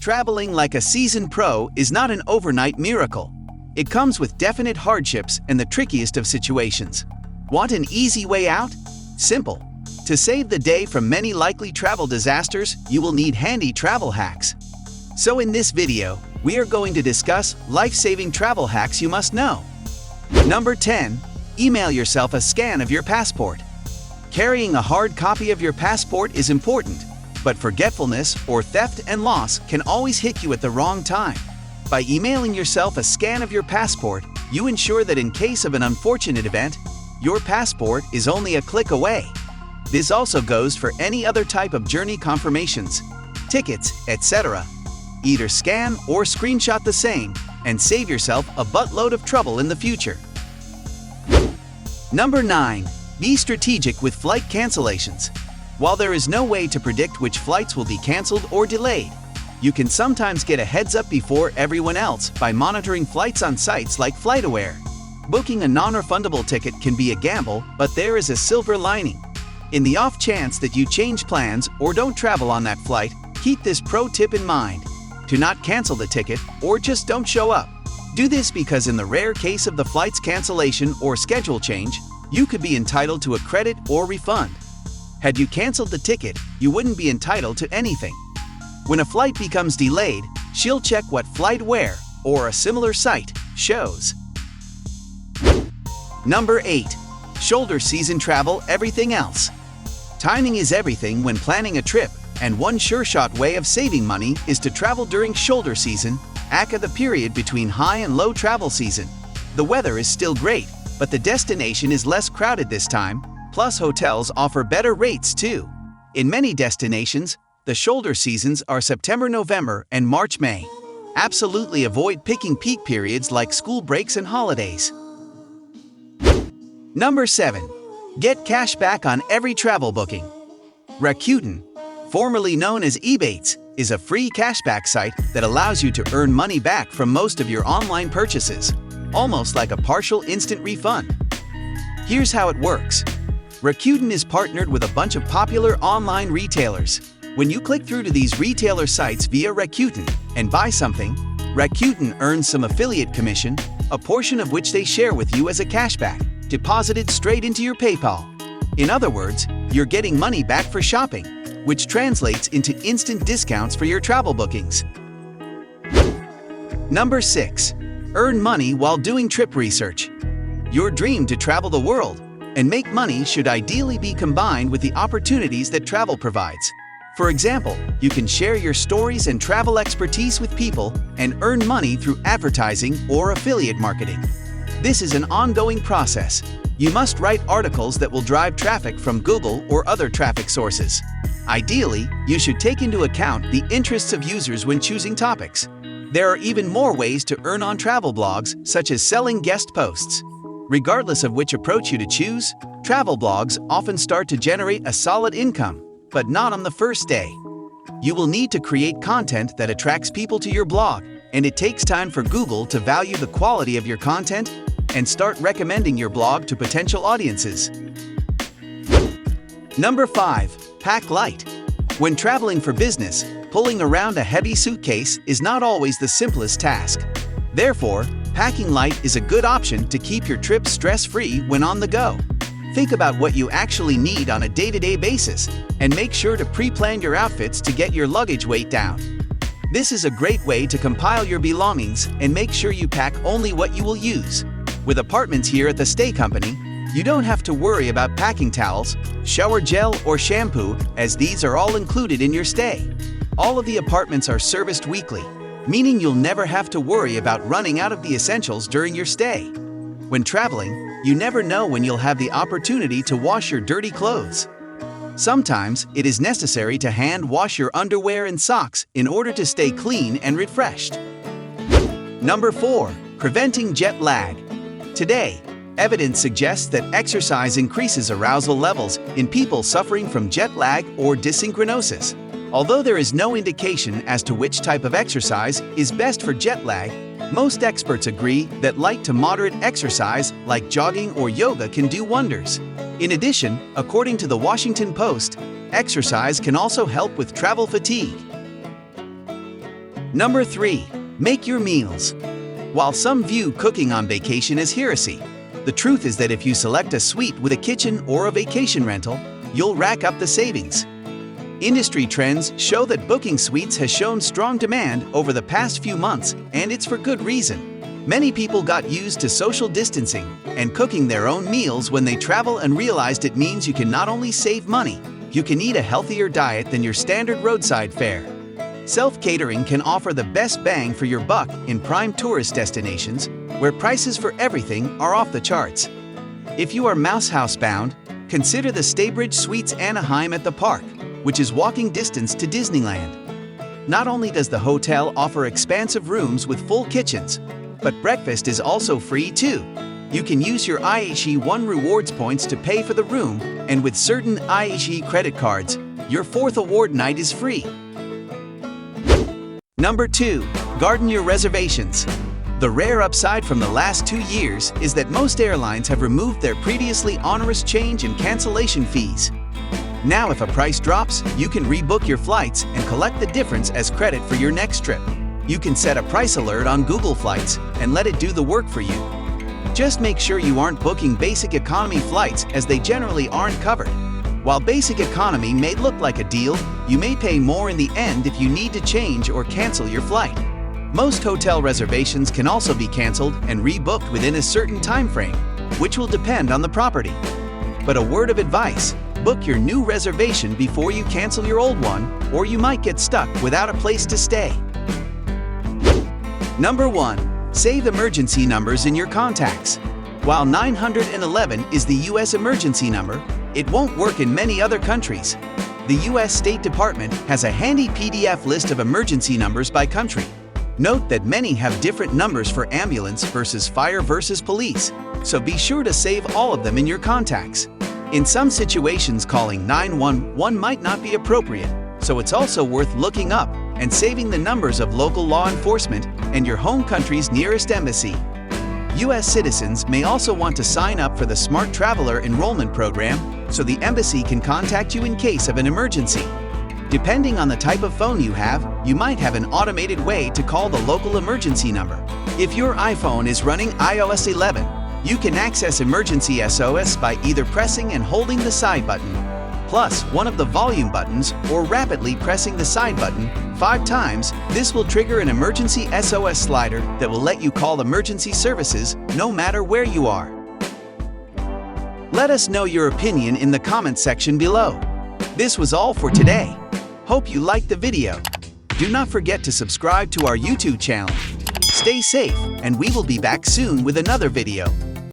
Traveling like a seasoned pro is not an overnight miracle. It comes with definite hardships and the trickiest of situations. Want an easy way out? Simple. To save the day from many likely travel disasters, you will need handy travel hacks. So in this video, we are going to discuss life-saving travel hacks you must know. Number 10. Email yourself a scan of your passport. Carrying a hard copy of your passport is important, but forgetfulness or theft and loss can always hit you at the wrong time. By emailing yourself a scan of your passport, you ensure that in case of an unfortunate event, your passport is only a click away. This also goes for any other type of journey confirmations, tickets, etc. Either scan or screenshot the same and save yourself a buttload of trouble in the future. Number 9. Be strategic with flight cancellations. While there is no way to predict which flights will be canceled or delayed, you can sometimes get a heads up before everyone else by monitoring flights on sites like FlightAware. Booking a non-refundable ticket can be a gamble, but there is a silver lining. In the off chance that you change plans or don't travel on that flight, keep this pro tip in mind. Do not cancel the ticket or just don't show up. Do this because in the rare case of the flight's cancellation or schedule change, you could be entitled to a credit or refund. Had you canceled the ticket, you wouldn't be entitled to anything. When a flight becomes delayed, she'll check what FlightAware or a similar site shows. Number 8. Shoulder season travel, everything else. Timing is everything when planning a trip, and one sure-shot way of saving money is to travel during shoulder season, aka the period between high and low travel season. The weather is still great, but the destination is less crowded this time, plus hotels offer better rates too. In many destinations, the shoulder seasons are September, November, and March, May. Absolutely avoid picking peak periods like school breaks and holidays. Number 7. Get cash back on every travel booking. Rakuten, formerly known as Ebates, is a free cashback site that allows you to earn money back from most of your online purchases, almost like a partial instant refund. Here's how it works. Rakuten is partnered with a bunch of popular online retailers. When you click through to these retailer sites via Rakuten and buy something, Rakuten earns some affiliate commission, a portion of which they share with you as a cashback, deposited straight into your PayPal. In other words, you're getting money back for shopping, which translates into instant discounts for your travel bookings. Number 6. Earn money while doing trip research. Your dream to travel the world and make money should ideally be combined with the opportunities that travel provides. For example, you can share your stories and travel expertise with people and earn money through advertising or affiliate marketing. This is an ongoing process. You must write articles that will drive traffic from Google or other traffic sources. Ideally, you should take into account the interests of users when choosing topics. There are even more ways to earn on travel blogs, such as selling guest posts. Regardless of which approach you to choose, travel blogs often start to generate a solid income, but not on the first day. You will need to create content that attracts people to your blog, and it takes time for Google to value the quality of your content and start recommending your blog to potential audiences. Number 5. Pack light. When traveling for business, pulling around a heavy suitcase is not always the simplest task. Therefore, packing light is a good option to keep your trip stress-free when on the go. Think about what you actually need on a day-to-day basis and make sure to pre-plan your outfits to get your luggage weight down. This is a great way to compile your belongings and make sure you pack only what you will use. With apartments here at the Stay Company, you don't have to worry about packing towels, shower gel, or shampoo, as these are all included in your stay. All of the apartments are serviced weekly, meaning you'll never have to worry about running out of the essentials during your stay. When traveling, you never know when you'll have the opportunity to wash your dirty clothes. Sometimes it is necessary to hand wash your underwear and socks in order to stay clean and refreshed. Number 4. Preventing jet lag. Today, evidence suggests that exercise increases arousal levels in people suffering from jet lag or dysynchronosis. Although there is no indication as to which type of exercise is best for jet lag, most experts agree that light to moderate exercise like jogging or yoga can do wonders. In addition, according to the Washington Post, exercise can also help with travel fatigue. Number 3. Make your meals. While some view cooking on vacation as heresy, the truth is that if you select a suite with a kitchen or a vacation rental, you'll rack up the savings. Industry trends show that booking suites has shown strong demand over the past few months, and it's for good reason. Many people got used to social distancing and cooking their own meals when they travel and realized it means you can not only save money, you can eat a healthier diet than your standard roadside fare. Self-catering can offer the best bang for your buck in prime tourist destinations, where prices for everything are off the charts. If you are Mouse House bound, consider the Staybridge Suites Anaheim at the park, which is walking distance to Disneyland. Not only does the hotel offer expansive rooms with full kitchens, but breakfast is also free too. You can use your IHE1 rewards points to pay for the room, and with certain IHE credit cards, your 4th award night is free. Number 2. Garden your reservations. The rare upside from the last 2 years is that most airlines have removed their previously onerous change and cancellation fees. Now if a price drops, you can rebook your flights and collect the difference as credit for your next trip. You can set a price alert on Google Flights and let it do the work for you. Just make sure you aren't booking basic economy flights, as they generally aren't covered. While basic economy may look like a deal, you may pay more in the end if you need to change or cancel your flight. Most hotel reservations can also be canceled and rebooked within a certain time frame, which will depend on the property. But a word of advice: book your new reservation before you cancel your old one, or you might get stuck without a place to stay. Number 1. Save emergency numbers in your contacts. While 911 is the U.S. emergency number, it won't work in many other countries. The U.S. State Department has a handy PDF list of emergency numbers by country. Note that many have different numbers for ambulance versus fire versus police, so be sure to save all of them in your contacts. In some situations, calling 911 might not be appropriate, so it's also worth looking up and saving the numbers of local law enforcement and your home country's nearest embassy. U.S. citizens may also want to sign up for the Smart Traveler Enrollment Program, so the embassy can contact you in case of an emergency. Depending on the type of phone you have, you might have an automated way to call the local emergency number. If your iPhone is running iOS 11, you can access Emergency SOS by either pressing and holding the side button, plus one of the volume buttons, or rapidly pressing the side button 5 times. This will trigger an Emergency SOS slider that will let you call emergency services no matter where you are. Let us know your opinion in the comment section below. This was all for today. Hope you liked the video. Do not forget to subscribe to our YouTube channel. Stay safe, and we will be back soon with another video.